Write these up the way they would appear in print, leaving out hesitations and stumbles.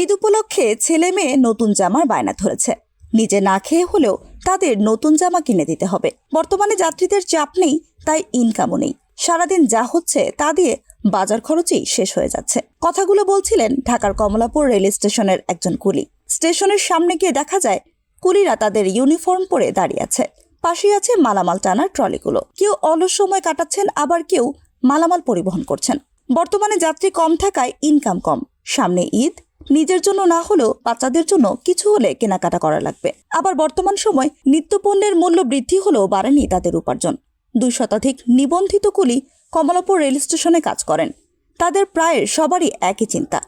ঈদ উপলক্ষে ছেলে মেয়ে নতুন জামার বায়না ধরেছে। নিজে না খেয়ে হলেও তাদের নতুন জামা কিনে দিতে হবে। বর্তমানে যাত্রীদের চাপ নেই, তাই ইনকামও নেই। সারাদিন যা হচ্ছে তা দিয়ে বাজার খরচই শেষ হয়ে যাচ্ছে। কথাগুলো বলছিলেন ঢাকার কমলাপুর রেল স্টেশনের একজন কুলি। স্টেশনের সামনে গিয়ে দেখা যায় কুলিরা তাদের ইউনিফর্ম পরে দাঁড়িয়ে আছে। পাশেই আছে মালামাল টানার ট্রলিগুলো। কেউ অলস সময় কাটাচ্ছেন, আবার কেউ মালামাল পরিবহন করছেন। বর্তমানে যাত্রী কম থাকায় ইনকাম কম। সামনে ঈদ, নিজের জন্য না হলেও বাচ্চাদের জন্য কিছু হলে কেনাকাটা করা লাগবে। আবার বর্তমান সময় নিত্যপণ্যের মূল্য বৃদ্ধি হলেও বাড়েনি তাদের উপার্জন। 2 শতাধিক নিবন্ধিত কুলি কমলাপুর রেল স্টেশনে কাজ করেন। তাদের প্রায় সবারই একই চিন্তা।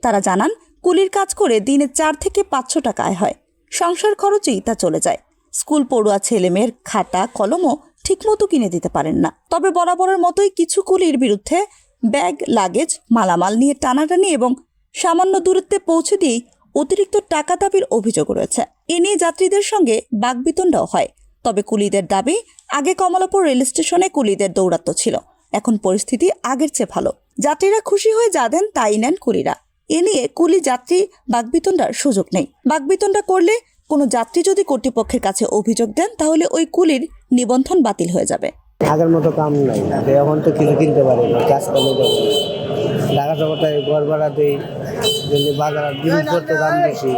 তারা জানান, কুলির কাজ করে দিনে 4 থেকে 500 টাকা আয় হয়। সংসার খরচেই তা চলে যায়। স্কুল পড়ুয়া ছেলেমেয়ের খাতা কলমও ঠিকমতো কিনে দিতে পারেন না। তবে বরাবরের মতোই কিছু কুলির বিরুদ্ধে ব্যাগ, লাগেজ, মালামাল নিয়ে টানাটানি এবং সামান্য দূরত্বে পৌঁছে দিয়ে অতিরিক্ত টাকা দাবির অভিযোগ রয়েছে। এ নিয়ে যাত্রীদের সঙ্গে বাকবিতণ্ডাও হয়। তবে কুলিদের দাবি, আগে কমলাপুর রেল স্টেশনে কুলিদের দৌরাত্ম্য ছিল, এখন পরিস্থিতি আগের চেয়ে ভালো। যাত্রীরা খুশি হয়ে যা দেন তাই নেন কুলিরা। এ নিয়ে কুলি যাত্রী বাকবিতণ্ডার সুযোগ নেই। বাকবিতণ্ডা করলে কোনো যাত্রী যদি কর্তৃপক্ষের কাছে অভিযোগ দেন, তাহলে ওই কুলির নিবন্ধন বাতিল হয়ে যাবে। আগের মতো কাম নাই, এখন তো কিছু কিনতে পারি না, কাজ করলে ঢাকা শহরটায় ঘর ভাড়া দেই, বাজার জিনিসপত্র দাম বেশি,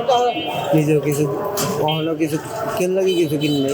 নিজেও কিছু কখনো কিছু কিনলে কিছু কিনলে